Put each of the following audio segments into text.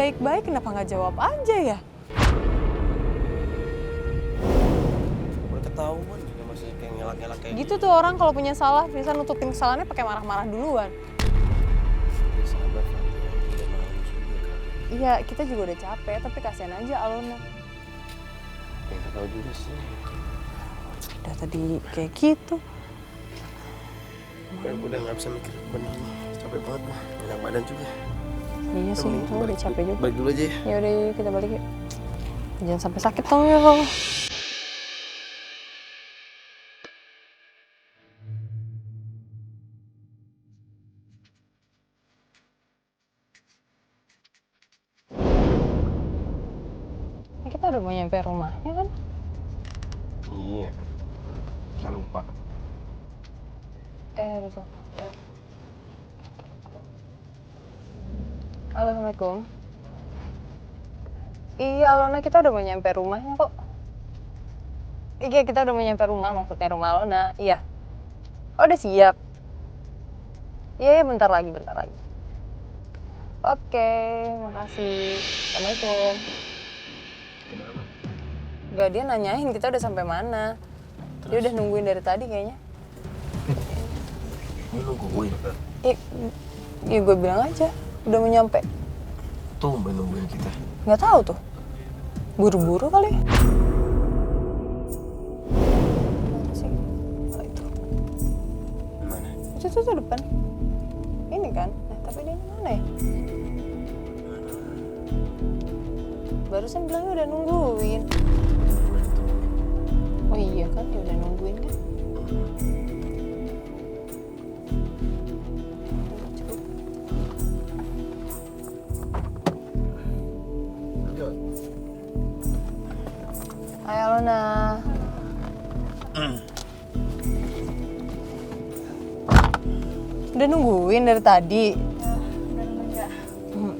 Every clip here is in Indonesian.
baik-baik, kenapa nggak jawab aja ya? Udah ketahuan dia masih kayak ngelak-ngelak kayak Gitu tuh orang kalau punya salah bisa nutupin kesalahannya pakai marah-marah duluan. Ya, sabar Fatima, udah malam juga kan. Iya, kita juga udah capek, tapi kasihan aja Alona. Ya nggak tahu juga sih. Udah tadi kayak gitu. Gue udah nggak bisa mikir bener nih, capek banget mah, enak badan juga. Iya sih, itu udah capek juga. Balik dulu aja ya. Ya udah yuk, kita balik yuk. Jangan sampai sakit dong ya. Kita udah mau nyampe rumahnya kan? Iya, saya lupa. Betul. Assalamualaikum. Iya, Alona, kita udah mau nyampe rumahnya kok. Iya, kita udah mau nyampe rumah, maksudnya rumah Alona. Iya. Oh, udah siap. Iya, bentar lagi. Oke, makasih. Assalamualaikum. Gak, dia nanyain kita udah sampai mana. Dia udah nungguin dari tadi kayaknya. Ini nungguin. Iya, gue bilang aja. Udah mau nyampe. Tumben nungguin kita. Nggak tahu tuh. Buru-buru kali. Mana sih? Oh, itu. Mana? Itu tuh depan. Ini kan? Nah, tapi dia mana ya? Barusan bilangnya udah nungguin. Oh iya kan, dia udah nungguin kan? Hai Alona. Udah nungguin dari tadi. Ya, udah enggak.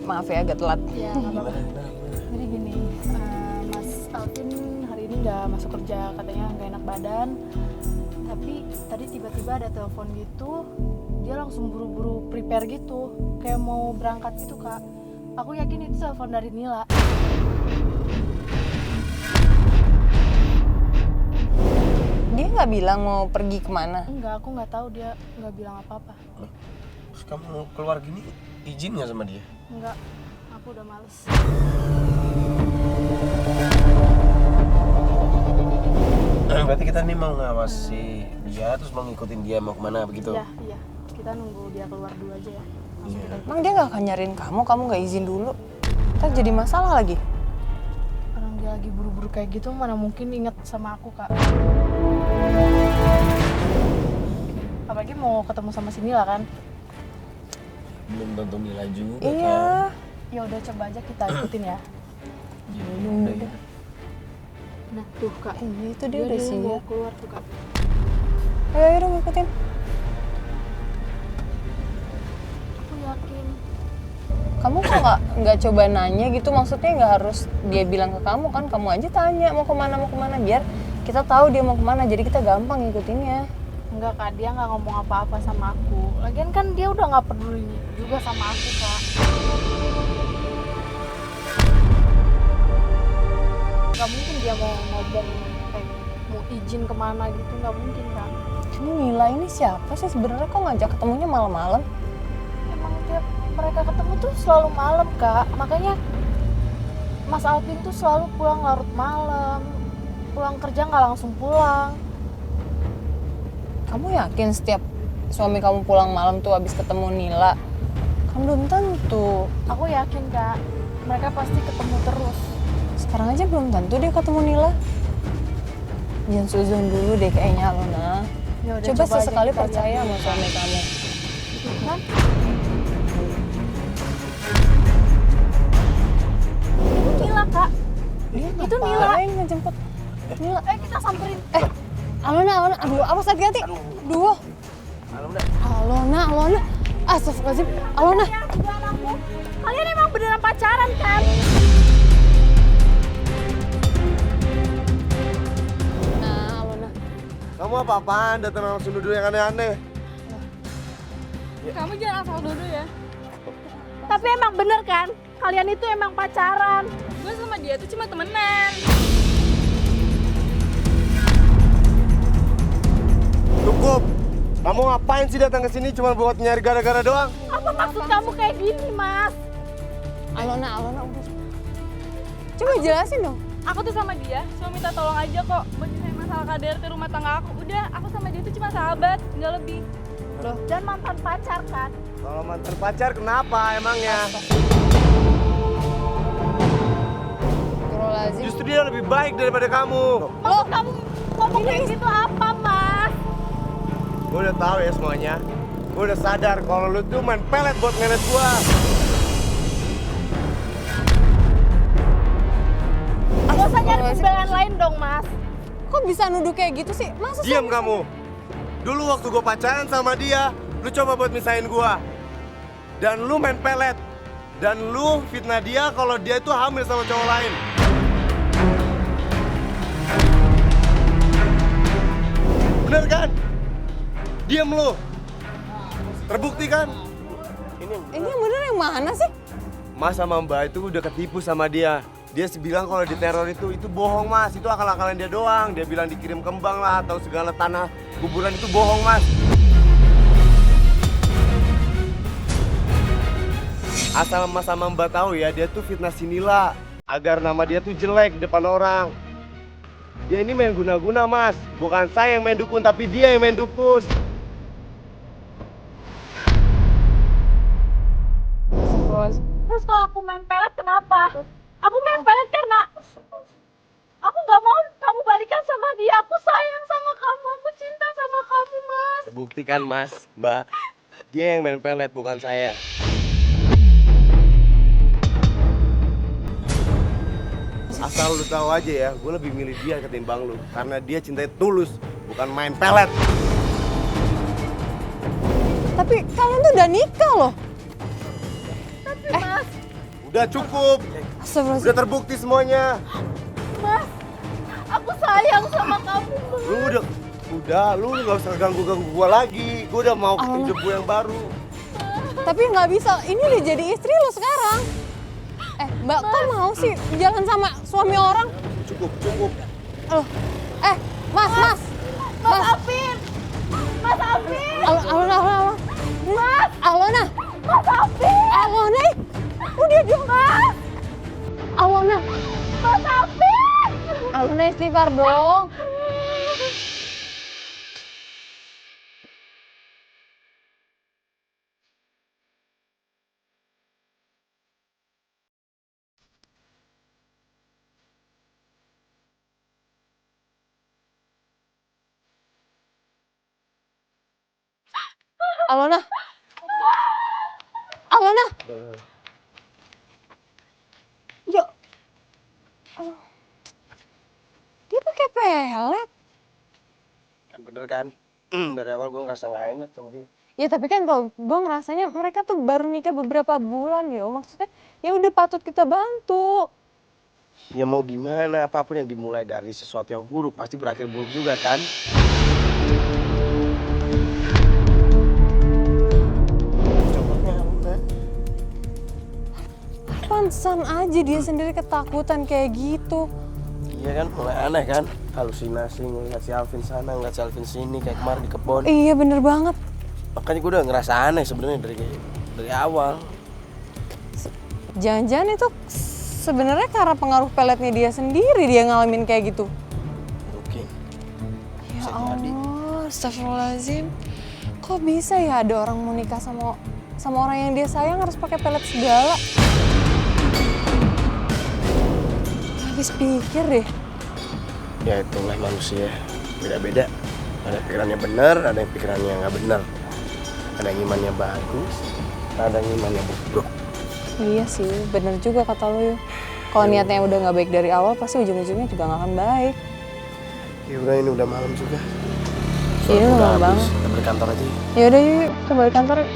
Maaf ya agak telat. Ya, nggak apa-apa. Jadi gini, Mas Alvin hari ini nggak masuk kerja, katanya nggak enak badan. Tapi tadi tiba-tiba ada telepon gitu, dia langsung buru-buru prepare gitu, kayak mau berangkat gitu Kak. Aku yakin itu telepon dari Nila. Dia nggak bilang mau pergi kemana. Enggak, aku nggak tahu, dia nggak bilang apa-apa. Terus kamu keluar gini, izin nggak sama dia? Enggak, aku udah males. Berarti kita nih mau ngawasi dia, terus mau ngikutin dia mau kemana begitu? Iya, kita nunggu dia keluar dulu aja ya. Langsung kita Emang dia nggak akan nyariin kamu nggak izin dulu. Ntar jadi masalah lagi. orang dia lagi buru-buru kayak gitu, mana mungkin inget sama aku Kak. Apalagi mau ketemu sama si Nila kan. Belum tentu Mila juga Iya. kan? Ya udah, coba aja kita ikutin ya. Ya udah ya. Nah tuh Kak, Iya itu dia udah mau siap. keluar tuh Kak. Ayo dong ngikutin. Aku yakin. Kamu kok nggak coba nanya gitu, maksudnya nggak harus dia bilang ke kamu kan, kamu aja tanya mau kemana biar kita tahu dia mau kemana, jadi kita gampang ngikutinnya. Enggak Kak, dia nggak ngomong apa-apa sama aku. Lagian kan dia udah nggak peduli juga sama aku Kak. Gak mungkin dia mau ngomong mau izin kemana gitu, nggak mungkin Kak. Ini Nila ini siapa sih sebenarnya, kok ngajak ketemunya malam-malam? Emang tiap mereka ketemu tuh selalu malam Kak, makanya Mas Alvin tuh selalu pulang larut malam, pulang kerja nggak langsung pulang. Kamu yakin setiap suami kamu pulang malam tuh habis ketemu Nila? Kan belum tentu. Aku yakin Kak, mereka pasti ketemu terus. Sekarang aja belum tentu dia ketemu Nila. Jangan suzon dulu deh kayaknya Alona. Ya udah, Coba aja sesekali kita percaya lihat sama dulu, suami Kak. kamu. Gitu kan? Itu Nila Kak. Itu Nila. Ngapain ngejemput Nila? Kita samperin. Alona, aduh, awas hati-hati. Duh, Alona. Astagfirullahaladzim, Alona. Ya, tujuan aku. Kalian emang beneran pacaran kan? Nah, Alona. Kamu apa-apaan datang langsung duduk yang aneh-aneh? Kamu jangan asal duduk ya. Tapi emang bener kan? kalian itu emang pacaran. Gue sama dia tuh cuma temenan. Cukup. Kamu ngapain sih datang ke sini cuma buat nyari gara-gara doang? Apa maksud kamu kayak gini, Mas? Alona udah. Coba jelasin dong. Aku tuh sama dia cuma minta tolong aja kok buat nyelesain masalah KDRT rumah tangga aku. Udah, aku sama dia tuh cuma sahabat, nggak lebih. Loh, dan mantan pacar kan? Kalau mantan pacar kenapa emangnya? Astagfirullahaladzim. Justru dia lebih baik daripada kamu. Maksud kamu ngomong kayak gitu apa, Mas? Gue udah tahu ya semuanya. Gue udah sadar kalau lu tuh main pelet buat ngelet gua. Gak usah nyari pembelaan lain dong, Mas. Kok bisa nuduh kayak gitu sih? Masa Diam kamu. Dulu waktu gue pacaran sama dia, lu coba buat misahin gua. Dan lu main pelet. Dan lu fitnah dia kalau dia itu hamil sama cowok lain. Bener kan? Diam lu. Terbukti kan? Ini yang bener yang mana sih? Mas sama Mbak itu udah ketipu sama dia. Dia bilang kalau diteror itu bohong, Mas. Itu akal-akalan dia doang. Dia bilang dikirim kembang lah atau segala tanah kuburan itu bohong, Mas. Asal Mas sama Mbak tahu ya, dia tuh fitnah si Nila agar nama dia tuh jelek di depan orang. Dia ini main guna-guna, Mas. Bukan saya yang main dukun, tapi dia yang main dukun. Terus kalau aku main pelet kenapa? Aku main pelet karena aku gak mau kamu balikan sama dia. Aku sayang sama kamu, aku cinta sama kamu, Mas. Buktikan, Mas, Mbak. Dia yang main pelet, bukan saya. Asal lu tahu aja ya, gue lebih milih dia ketimbang lu. Karena dia cintai tulus, bukan main pelet. Tapi kalian tuh udah nikah loh. Mas, Udah cukup, Astagfirullahaladzim. udah terbukti semuanya. Mas, aku sayang sama kamu, Mas. Lu nggak usah ganggu-ganggu gue lagi. Gue udah mau hidup gue yang baru. Tapi nggak bisa, ini udah jadi istri lo sekarang. Mbak, kok mau sih jalan sama suami orang? Cukup. Loh, Mas. Mas Afin! Mas Afin! Alona. Mas! Alona. Mas Afin! Alona, udah dong. Mas! Alona. Mas Afin! Alona istighfar dong. Alona. Yo. Dia pakai pelet. Kan bener kan? Dari awal gue ngerasa gak enak sama dia. Ya tapi kan kalau gue ngerasanya mereka tuh baru nikah beberapa bulan ya. Maksudnya ya udah patut kita bantu. Ya mau gimana, apapun yang dimulai dari sesuatu yang buruk pasti berakhir buruk juga kan? Pantesan aja dia sendiri ketakutan kayak gitu. Iya kan, mulai aneh kan? Halusinasi ngeliat si Alvin sana, ngeliat si Alvin sini kayak kemarin di kebun. Iya bener banget. Makanya gue udah ngerasa aneh sebenarnya dari awal. Jangan-jangan itu sebenarnya karena pengaruh peletnya dia sendiri dia ngalamin kayak gitu. Mungkin. Ya Bisa jadi. Allah, astagfirullahaladzim. Kok bisa ya ada orang mau nikah sama orang yang dia sayang harus pakai pelet segala? Habis pikir deh. Ya itulah manusia, beda-beda. Ada pikirannya benar, ada yang pikirannya nggak benar. Ada yang imannya bagus, ada yang imannya bobrok. Iya sih, bener juga kata lo ya. Kalau niatnya udah nggak baik dari awal, pasti ujung-ujungnya juga nggak akan baik. Ya udah, ini udah malam juga. Iya, Udah malam habis, banget. kita balik kantor aja. Ya udah yuk, kita balik kantor. Yuk.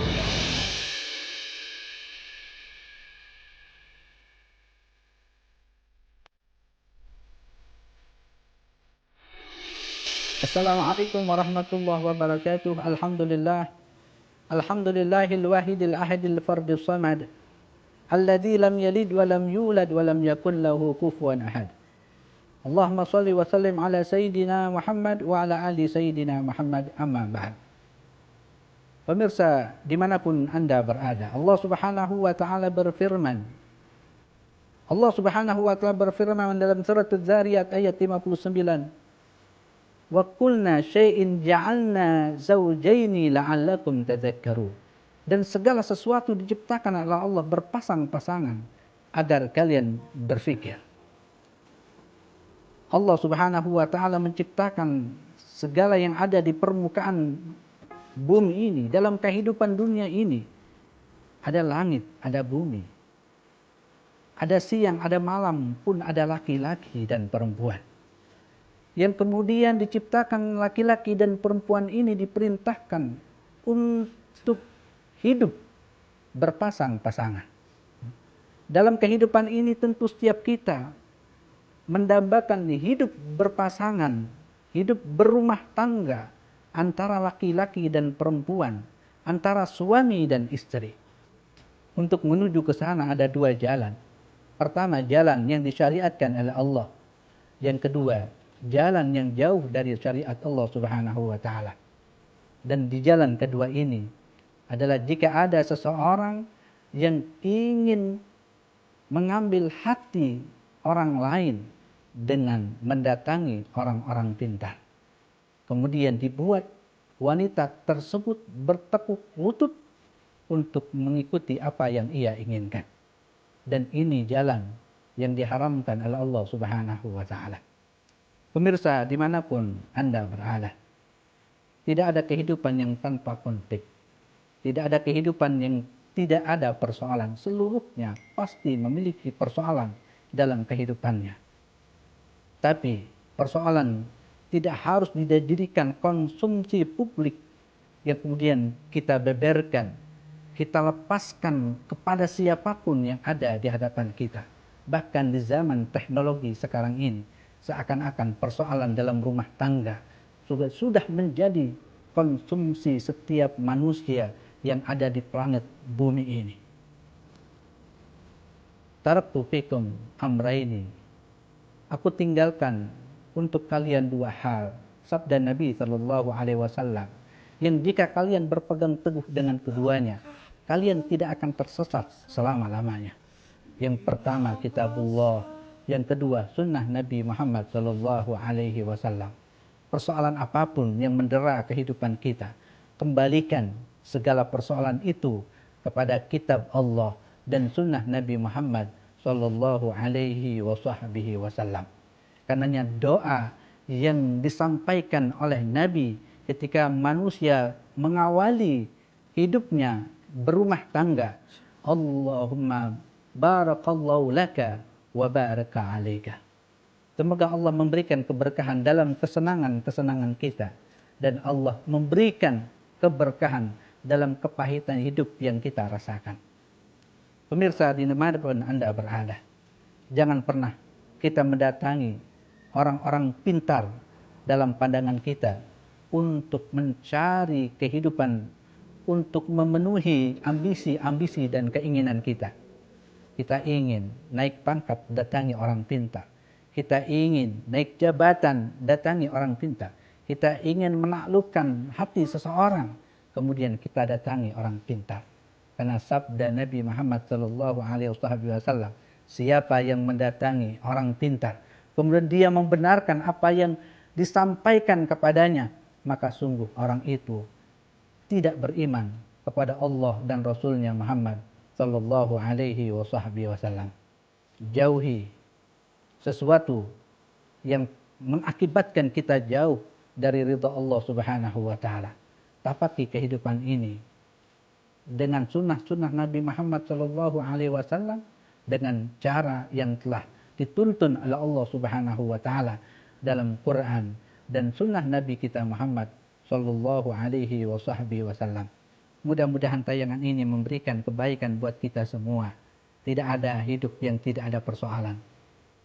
Assalamualaikum warahmatullahi wabarakatuh. Alhamdulillahil wahidil ahadil fardis samad. alladzi lam yalid wa lam yulad wa lam yakul lahu kufuwan ahad. Allahumma shalli wa sallim ala sayyidina Muhammad wa ala ali sayyidina Muhammad, amma ba'd. Pemirsa dimanapun Anda berada, Allah subhanahu wa ta'ala berfirman. Allah subhanahu wa ta'ala berfirman dalam surat Az-Zariyat ayat 59. Wa kulna syai'in ja'alna zawjaini la'allakum tadhakkarun. Dan segala sesuatu diciptakan oleh Allah berpasang-pasangan agar kalian berfikir. Allah subhanahu wa ta'ala menciptakan segala yang ada di permukaan bumi ini, dalam kehidupan dunia ini. Ada langit, ada bumi. Ada siang, ada malam, pun ada laki-laki dan perempuan. Yang kemudian diciptakan laki-laki dan perempuan ini diperintahkan untuk hidup berpasang-pasangan. Dalam kehidupan ini tentu setiap kita mendambakan hidup berpasangan, hidup berumah tangga antara laki-laki dan perempuan, antara suami dan istri. Untuk menuju ke sana ada dua jalan. Pertama, jalan yang disyariatkan oleh Allah. Yang kedua, jalan yang jauh dari syariat Allah subhanahu wa ta'ala. Dan di jalan kedua ini adalah jika ada seseorang yang ingin mengambil hati orang lain dengan mendatangi orang-orang pintar. Kemudian dibuat wanita tersebut bertekuk lutut untuk mengikuti apa yang ia inginkan. Dan ini jalan yang diharamkan oleh Allah subhanahu wa ta'ala. Pemirsa dimanapun Anda berada, tidak ada kehidupan yang tanpa konflik. Tidak ada kehidupan yang tidak ada persoalan. Seluruhnya pasti memiliki persoalan dalam kehidupannya. Tapi persoalan tidak harus dijadikan konsumsi publik yang kemudian kita beberkan, kita lepaskan kepada siapapun yang ada di hadapan kita. Bahkan di zaman teknologi sekarang ini, seakan-akan persoalan dalam rumah tangga sudah menjadi konsumsi setiap manusia yang ada di planet bumi ini. Taraktu fikum amraini. Aku tinggalkan untuk kalian dua hal, sabda Nabi SAW, yang jika kalian berpegang teguh dengan keduanya, kalian tidak akan tersesat selama-lamanya. Yang pertama kitabullah, yang kedua sunnah Nabi Muhammad SAW. Persoalan apapun yang mendera kehidupan kita, kembalikan segala persoalan itu kepada kitab Allah dan sunnah Nabi Muhammad sallallahu alaihi wasallam. Karenanya doa yang disampaikan oleh Nabi ketika manusia mengawali hidupnya berumah tangga, Allahumma barakallahu laka wa baraka alaika. Semoga Allah memberikan keberkahan dalam kesenangan-kesenangan kita, dan Allah memberikan keberkahan dalam kepahitan hidup yang kita rasakan. Pemirsa dimanapun Anda berada, jangan pernah kita mendatangi orang-orang pintar dalam pandangan kita untuk mencari kehidupan, untuk memenuhi ambisi-ambisi dan keinginan kita. Kita ingin naik pangkat, datangi orang pintar. Kita ingin naik jabatan, datangi orang pintar. Kita ingin menaklukkan hati seseorang, kemudian kita datangi orang pintar. Karena sabda Nabi Muhammad SAW, siapa yang mendatangi orang pintar, kemudian dia membenarkan apa yang disampaikan kepadanya, maka sungguh orang itu tidak beriman kepada Allah dan Rasulnya Muhammad SAW. Jauhi sesuatu yang mengakibatkan kita jauh dari ridha Allah Subhanahu wa ta'ala. Tapati kehidupan ini dengan sunnah-sunnah Nabi Muhammad SAW, dengan cara yang telah dituntun oleh Allah Subhanahu wa ta'ala dalam Quran dan sunnah Nabi kita Muhammad SAW. Mudah-mudahan tayangan ini memberikan kebaikan buat kita semua. Tidak ada hidup yang tidak ada persoalan.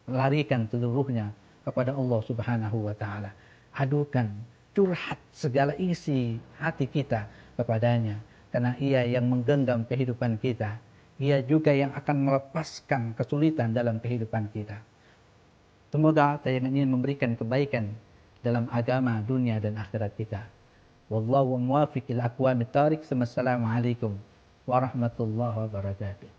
Larikan seluruhnya kepada Allah Subhanahu wa ta'ala. Adukan, curhat segala isi hati kita kepadanya. Karena ia yang menggenggam kehidupan kita. ia juga yang akan melepaskan kesulitan dalam kehidupan kita. Semoga tayangan ini memberikan kebaikan dalam agama, dunia dan akhirat kita. Wallahu muwaffiq ila aqwamit thariq. Wassalamualaikum warahmatullahi wabarakatuh.